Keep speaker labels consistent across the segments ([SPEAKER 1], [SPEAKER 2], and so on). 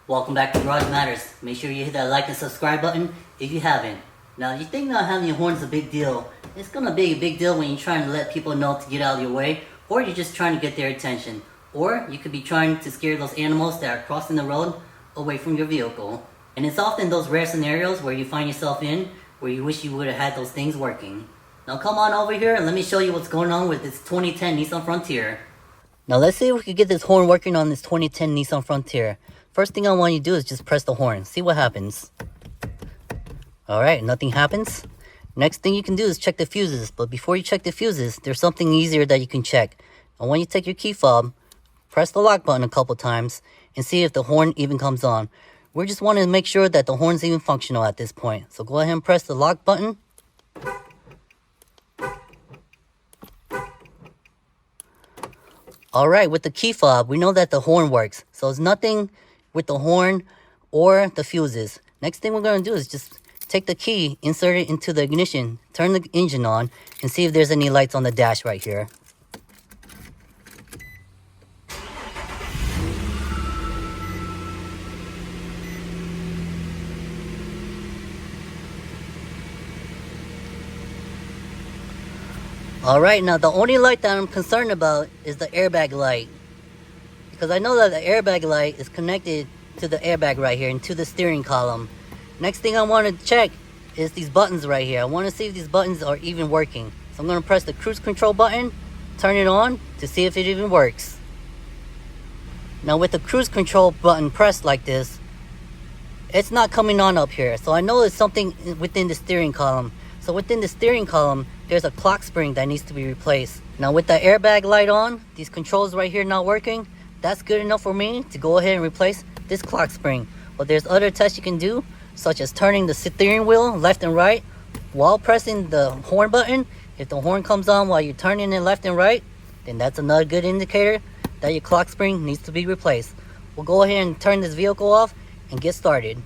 [SPEAKER 1] Welcome back to Garage Matters. Make sure you hit that like and subscribe button if you haven't. Now, you think not having your horn is a big deal. It's gonna be a big deal when you're trying to let people know to get out of your way, or you're just trying to get their attention. Or you could be trying to scare those animals that are crossing the road away from your vehicle. And it's often those rare scenarios where you find yourself in, where you wish you would have had those things working. Now come on over here and let me show you what's going on with this 2010 Nissan Frontier. Now let's see if we can get this horn working on this 2010 Nissan Frontier. First thing I want you to do is just press the horn. See what happens. Alright, nothing happens. Next thing you can do is check the fuses. But before you check the fuses, there's something easier that you can check. And when you take your key fob, press the lock button a couple times and see if the horn even comes on. We're just wanting to make sure that the horn's even functional at this point. So go ahead and press the lock button. Alright, with the key fob, we know that the horn works. So it's nothing with the horn or the fuses. Next thing we're going to do is just take the key, insert it into the ignition, turn the engine on, and see if there's any lights on the dash right here. Alright, now the only light that I'm concerned about is the airbag light. Because I know that the airbag light is connected to the airbag right here and to the steering column. Next thing I want to check is these buttons right here. I want to see if these buttons are even working. So I'm going to press the cruise control button, turn it on to see if it even works. Now with the cruise control button pressed like this, it's not coming on up here. So I know it's something within the steering column. So within the steering column, there's a clock spring that needs to be replaced. Now with the airbag light on, these controls right here not working, that's good enough for me to go ahead and replace this clock spring. But there's other tests you can do, such as turning the steering wheel left and right while pressing the horn button. If the horn comes on while you're turning it left and right, then that's another good indicator that your clock spring needs to be replaced. We'll go ahead and turn this vehicle off and get started.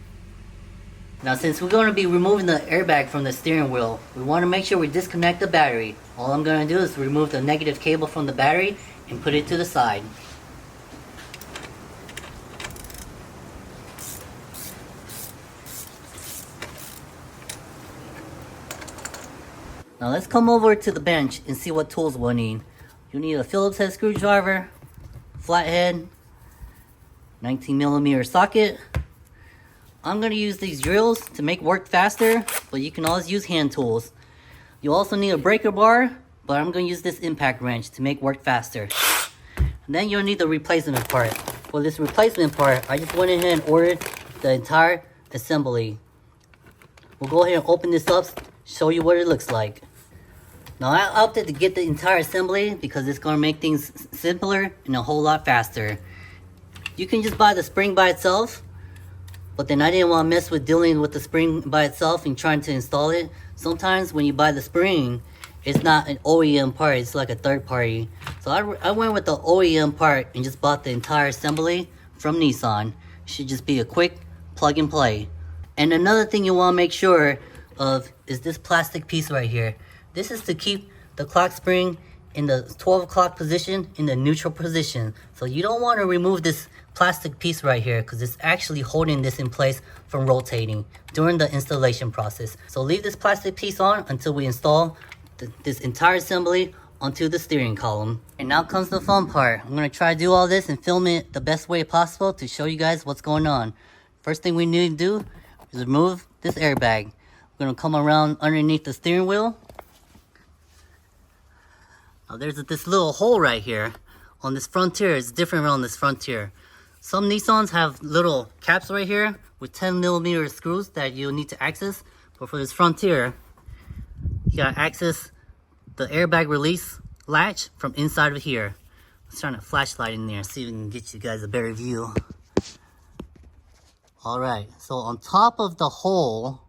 [SPEAKER 1] Now since we're going to be removing the airbag from the steering wheel, we want to make sure we disconnect the battery. All I'm going to do is remove the negative cable from the battery and put it to the side. Now let's come over to the bench and see what tools we'll need. You'll need a Phillips head screwdriver, flathead, 19mm socket. I'm going to use these drills to make work faster, but you can always use hand tools. You also need a breaker bar, but I'm going to use this impact wrench to make work faster. And then you'll need the replacement part. For this replacement part, I just went ahead and ordered the entire assembly. We'll go ahead and open this up, show you what it looks like. Now I opted to get the entire assembly because it's going to make things simpler and a whole lot faster. You can just buy the spring by itself, but then I didn't want to mess with dealing with the spring by itself and trying to install it. Sometimes when you buy the spring, it's not an OEM part, it's like a third party. So I went with the OEM part and just bought the entire assembly from Nissan. It should just be a quick plug and play. And another thing you want to make sure of is this plastic piece right here. This is to keep the clock spring in the 12 o'clock position in the neutral position. So you don't want to remove this plastic piece right here because it's actually holding this in place from rotating during the installation process. So leave this plastic piece on until we install this entire assembly onto the steering column. And now comes the fun part. I'm going to try to do all this and film it the best way possible to show you guys what's going on. First thing we need to do is remove this airbag. We're going to come around underneath the steering wheel. Now there's this little hole right here on this Frontier. It's different on this Frontier. Some Nissans have little caps right here with 10mm screws that you'll need to access. But for this Frontier, you gotta access the airbag release latch from inside of here. Let's shine a flashlight in there and see if we can get you guys a better view. Alright, so on top of the hole,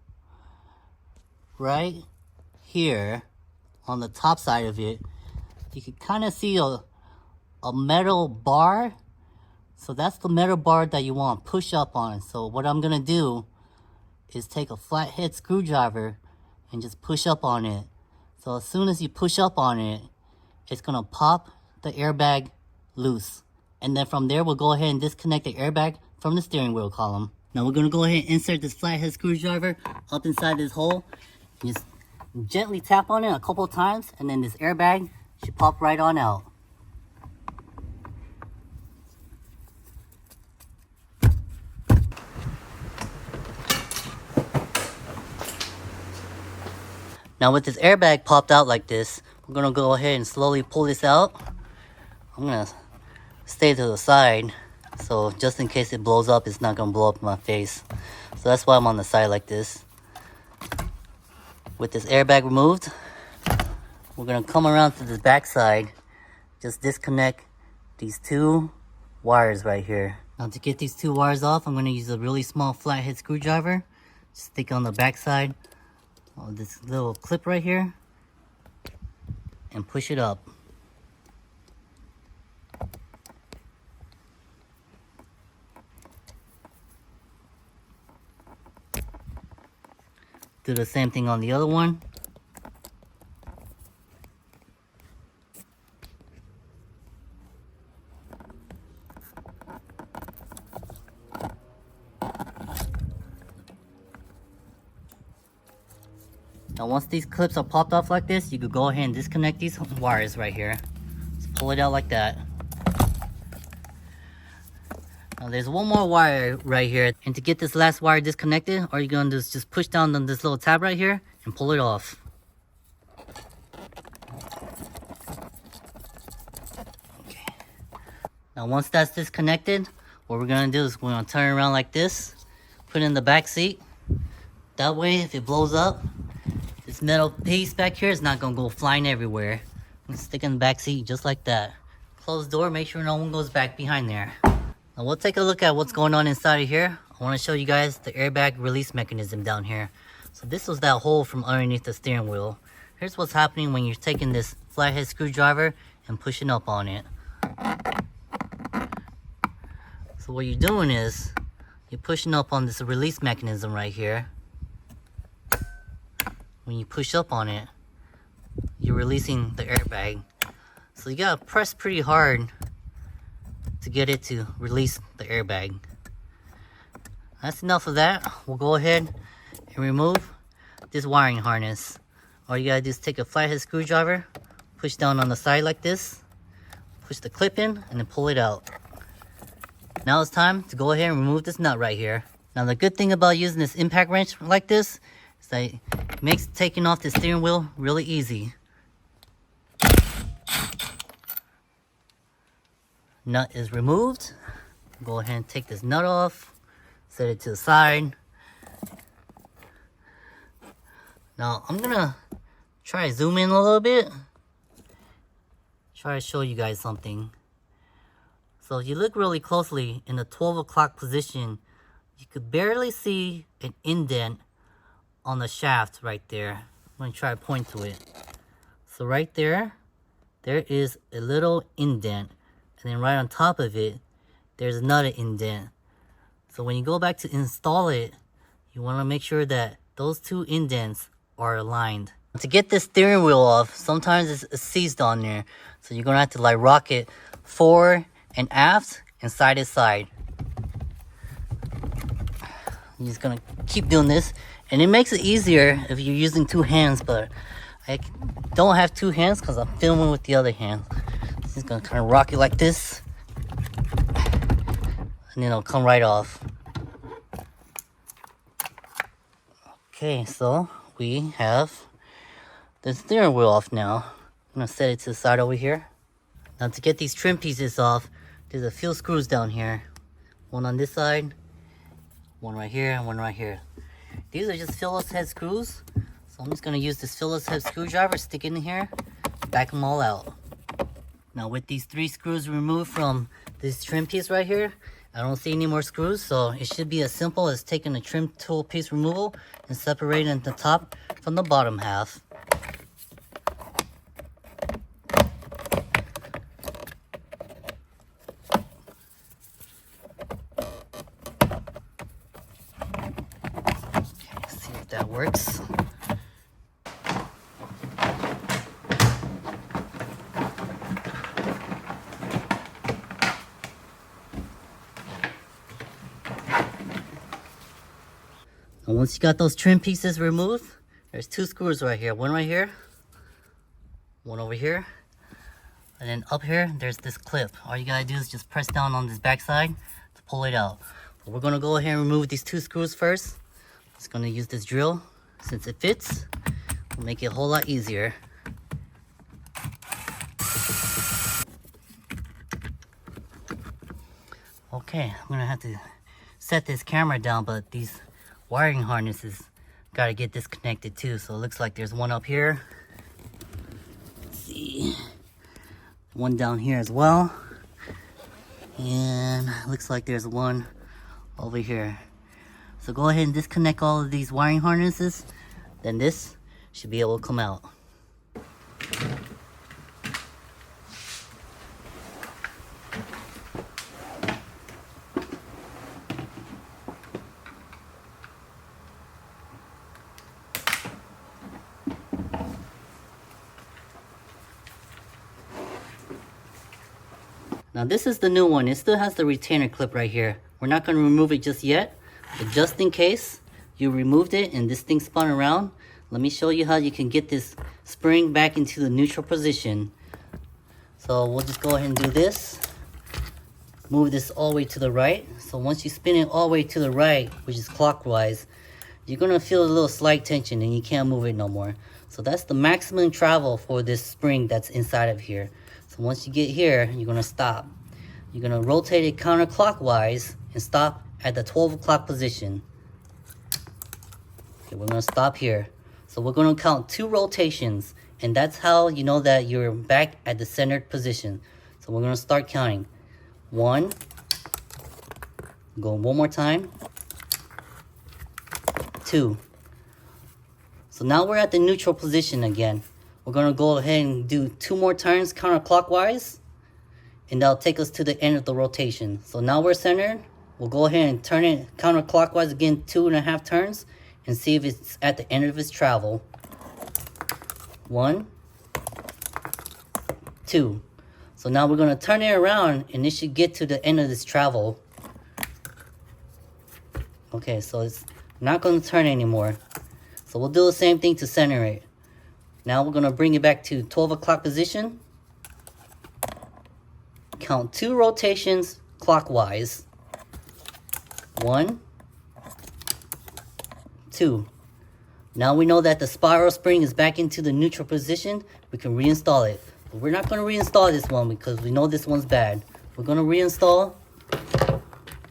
[SPEAKER 1] right here, on the top side of it, you can kind of see a metal bar. So that's the metal bar that you want to push up on. So what I'm going to do is take a flathead screwdriver and just push up on it. So as soon as you push up on it, it's going to pop the airbag loose. And then from there, we'll go ahead and disconnect the airbag from the steering wheel column. Now we're gonna go ahead and insert this flathead screwdriver up inside this hole. Just gently tap on it a couple times, and then this airbag should pop right on out. Now with this airbag popped out like this, we're gonna go ahead and slowly pull this out. I'm gonna stay to the side, so just in case it blows up, it's not gonna blow up in my face. So that's why I'm on the side like this. With this airbag removed, we're gonna come around to the back side, just disconnect these two wires right here. Now to get these two wires off, I'm gonna use a really small flathead screwdriver. Stick on the back side of this little clip right here and push it up. Do the same thing on the other one. Now once these clips are popped off like this, you could go ahead and disconnect these wires right here. Just pull it out like that. Now there's one more wire right here, and to get this last wire disconnected, all you're gonna do is just push down on this little tab right here and pull it off. Okay. Now once that's disconnected, what we're gonna do is we're gonna turn it around like this, put it in the back seat. That way, if it blows up, this metal piece back here is not gonna go flying everywhere. I'm gonna stick it in the back seat just like that. Close the door, make sure no one goes back behind there. Now we'll take a look at what's going on inside of here. I want to show you guys the airbag release mechanism down here. So this was that hole from underneath the steering wheel. Here's what's happening when you're taking this flathead screwdriver and pushing up on it. So what you're doing is you're pushing up on this release mechanism right here. When you push up on it, you're releasing the airbag. So you gotta press pretty hard to get it to release the airbag. That's enough of that. We'll go ahead and remove this wiring harness. All you gotta do is take a flathead screwdriver, push down on the side like this, push the clip in, and then pull it out. Now it's time to go ahead and remove this nut right here. Now the good thing about using this impact wrench like this is that it makes taking off the steering wheel really easy. Nut is removed. Go ahead and take this nut off, set it to the side. Now I'm gonna try to zoom in a little bit, try to show you guys something. So if you look really closely in the 12 o'clock position, you could barely see an indent on the shaft right there. I'm gonna try to point to it. So right there, there is a little indent. And then right on top of it, there's another indent. So when you go back to install it, you want to make sure that those two indents are aligned. To get this steering wheel off, sometimes it's seized on there. So you're going to have to like rock it forward and aft and side to side. You're just going to keep doing this. And it makes it easier if you're using two hands, but I don't have two hands because I'm filming with the other hand. Just gonna kind of rock it like this, and then it'll come right off. Okay, so we have the steering wheel off now. I'm gonna set it to the side over here. Now to get these trim pieces off, there's a few screws down here. One on this side, one right here, and one right here. These are just Phillips head screws. So I'm just gonna use this Phillips head screwdriver, stick it in here, back them all out. Now with these 3 screws removed from this trim piece right here, I don't see any more screws, so it should be as simple as taking a trim tool piece removal and separating the top from the bottom half. Okay, let's see if that works. And once you got those trim pieces removed, there's 2 screws right here. One right here, one over here. And then up here, there's this clip. All you gotta do is just press down on this back side to pull it out. But we're gonna go ahead and remove these 2 screws first. Just gonna use this drill. Since it fits, it'll make it a whole lot easier. Okay, I'm gonna have to set this camera down, but these wiring harnesses gotta get disconnected too. So it looks like there's one up here. Let's see. One down here as well. And looks like there's one over here. So go ahead and disconnect all of these wiring harnesses. Then this should be able to come out. Now this is the new one. It still has the retainer clip right here. We're not going to remove it just yet, but just in case you removed it and this thing spun around, let me show you how you can get this spring back into the neutral position. So we'll just go ahead and do this. Move this all the way to the right. So once you spin it all the way to the right, which is clockwise, you're going to feel a little slight tension and you can't move it no more. So that's the maximum travel for this spring that's inside of here. So once you get here, you're going to stop. You're going to rotate it counterclockwise and stop at the 12 o'clock position. Okay, we're going to stop here. So we're going to count 2 rotations, and that's how you know that you're back at the centered position. So we're going to start counting. 1. Go one more time. 2. So now we're at the neutral position again. We're going to go ahead and do 2 more turns counterclockwise, and that'll take us to the end of the rotation. So now we're centered. We'll go ahead and turn it counterclockwise again 2.5 turns and see if it's at the end of its travel. 1, 2. So now we're going to turn it around and it should get to the end of this travel. Okay, so it's not going to turn anymore. So we'll do the same thing to center it. Now we're going to bring it back to 12 o'clock position. Count 2 rotations clockwise. 1, 2. Now we know that the spiral spring is back into the neutral position. We can reinstall it. But we're not going to reinstall this one because we know this one's bad. We're going to reinstall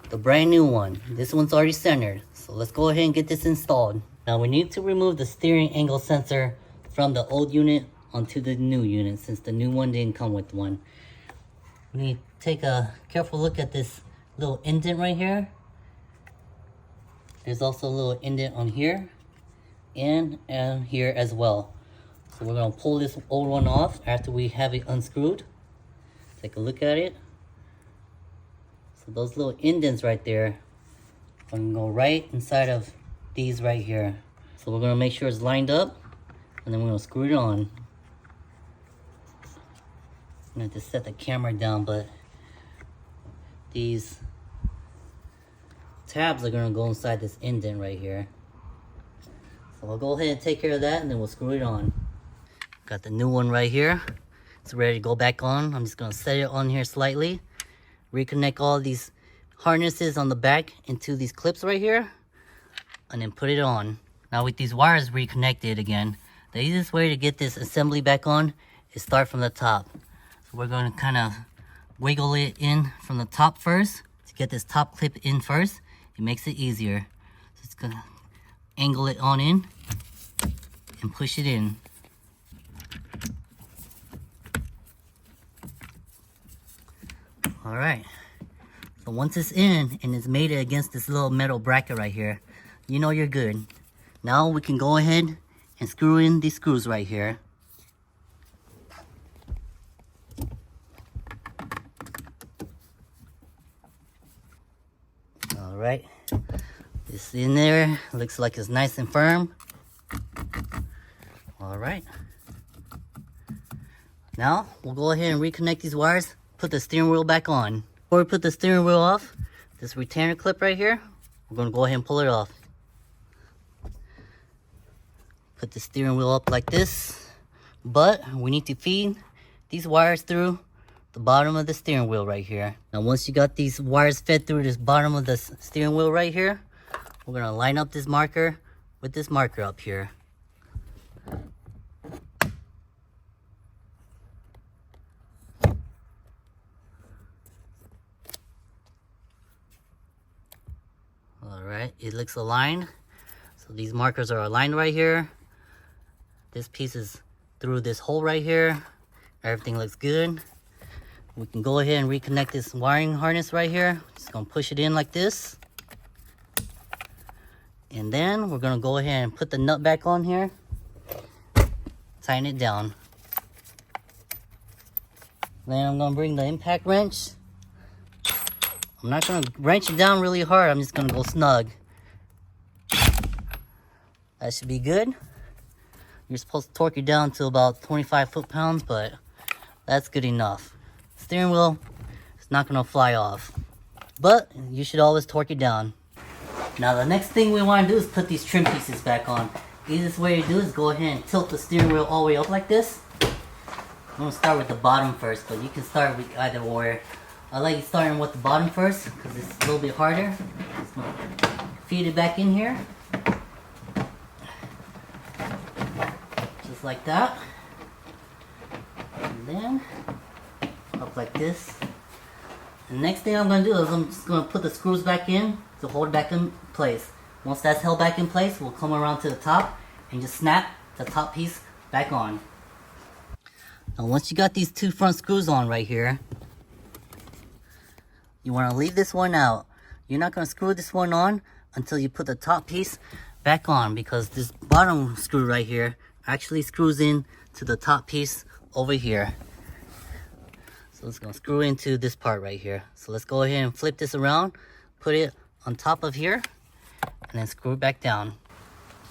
[SPEAKER 1] the brand new one. This one's already centered. So let's go ahead and get this installed. Now we need to remove the steering angle sensor from the old unit onto the new unit, since the new one didn't come with one. We need to take a careful look at this little indent right here. There's also a little indent on here and here as well. So we're going to pull this old one off after we have it unscrewed. Take a look at it. So those little indents right there are going to go right inside of these right here. So we're going to make sure it's lined up, and then we're going to screw it on. I'm going to have to set the camera down, but these tabs are going to go inside this indent right here. So we'll go ahead and take care of that, and then we'll screw it on. Got the new one right here. It's ready to go back on. I'm just going to set it on here slightly. Reconnect all these harnesses on the back into these clips right here, and then put it on. Now with these wires reconnected again, the easiest way to get this assembly back on is start from the top. So we're going to kind of wiggle it in from the top first to get this top clip in first. It makes it easier. So it's going to angle it on in and push it in. Alright, so once it's in and it's mated against this little metal bracket right here, you know you're good. Now we can go ahead and screw in these screws right here. Alright, it's in there, looks like it's nice and firm. Alright, now we'll go ahead and reconnect these wires, put the steering wheel back on. Before we put the steering wheel off, this retainer clip right here, we're going to go ahead and pull it off. Put the steering wheel up like this, but we need to feed these wires through the bottom of the steering wheel right here. Now once you got these wires fed through this bottom of the steering wheel right here, we're gonna line up this marker with this marker up here. Alright, it looks aligned. So these markers are aligned right here. This piece is through this hole right here. Everything looks good. We can go ahead and reconnect this wiring harness right here. Just gonna push it in like this. And then we're gonna go ahead and put the nut back on here. Tighten it down. Then I'm gonna bring the impact wrench. I'm not gonna wrench it down really hard. I'm just gonna go snug. That should be good. You're supposed to torque it down to about 25 foot-pounds, but that's good enough. Steering wheel is not gonna fly off, but you should always torque it down. Now the next thing we want to do is put these trim pieces back on. Easiest way to do is go ahead and tilt the steering wheel all the way up like this. I'm gonna start with the bottom first, but you can start with either or. I like starting with the bottom first because it's a little bit harder. Just gonna feed it back in here. Just like that. And then up like this. The next thing I'm going to do is I'm just going to put the screws back in to hold it back in place. Once that's held back in place, we'll come around to the top and just snap the top piece back on. Now once you got these two front screws on right here, you want to leave this one out. You're not going to screw this one on until you put the top piece back on, because this bottom screw right here actually screws in to the top piece over here. So it's going to screw into this part right here. So let's go ahead and flip this around, put it on top of here, and then screw it back down.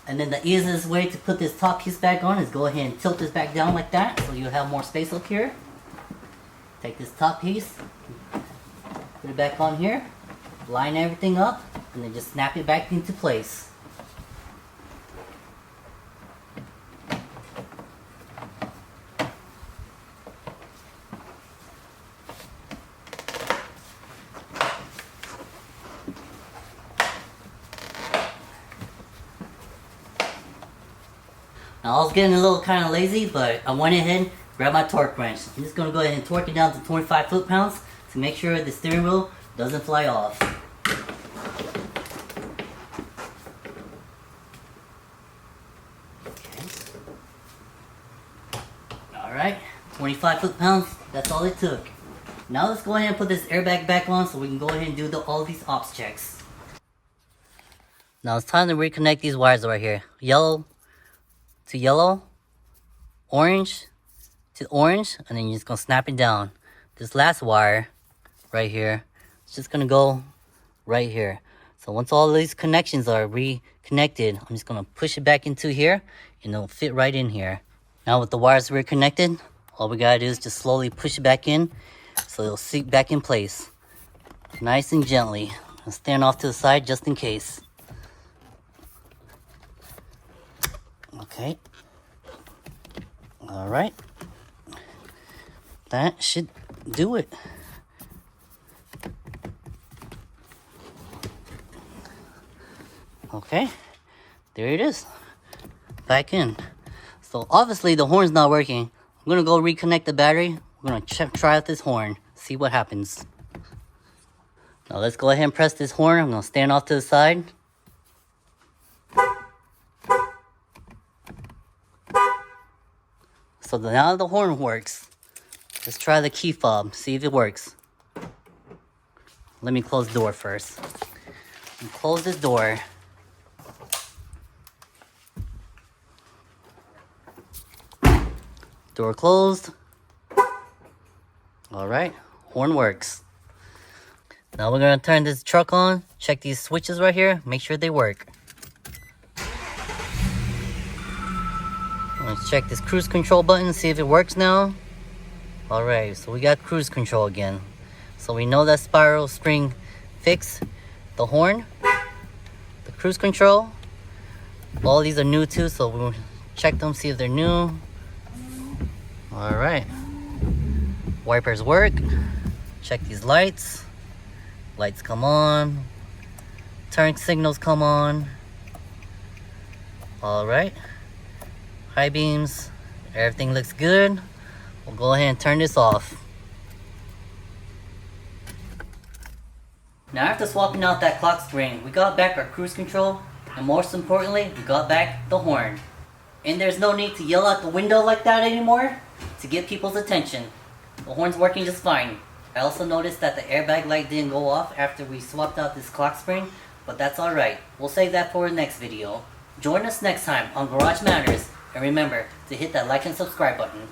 [SPEAKER 1] And then the easiest way to put this top piece back on is go ahead and tilt this back down like that, so you'll have more space up here. Take this top piece, put it back on here, line everything up, and then just snap it back into place. Now I was getting a little kind of lazy, but I went ahead and grabbed my torque wrench. I'm just going to go ahead and torque it down to 25 foot-pounds to make sure the steering wheel doesn't fly off. Okay. Alright, 25 foot-pounds, that's all it took. Now let's go ahead and put this airbag back on so we can go ahead and do all these ops checks. Now it's time to reconnect these wires right here. Yellow to yellow, orange to orange, and then you're just gonna snap it down. This last wire right here, it's just gonna go right here. So once all these connections are reconnected, I'm just gonna push it back into here and it'll fit right in here. Now with the wires reconnected, all we gotta do is just slowly push it back in so it'll seat back in place. Nice and gently. I'll stand off to the side just in case. Okay. Alright. That should do it. Okay. There it is. Back in. So obviously the horn's not working. I'm going to go reconnect the battery. We're going to try out this horn. See what happens. Now let's go ahead and press this horn. I'm going to stand off to the side. So now the horn works. Let's try the key fob, see if it works. Let me close the door first. Close this door. Door closed. Alright, horn works. Now we're gonna turn this truck on, check these switches right here, make sure they work. Let's check this cruise control button, see if it works now. Alright, so we got cruise control again. So we know that spiral spring fixed the horn, the cruise control. All these are new too, so we'll Check them, see if they're new. Alright. Wipers work. Check these lights. Lights come on. Turn signals come on. Alright. High beams. Everything looks good. We'll go ahead and turn this off. Now after swapping out that clock spring, we got back our cruise control, and most importantly, we got back the horn. And there's no need to yell out the window like that anymore to get people's attention. The horn's working just fine. I also noticed that the airbag light didn't go off after we swapped out this clock spring, but that's alright. We'll save that for the next video. Join us next time on Garage Matters, and remember to hit that like and subscribe button.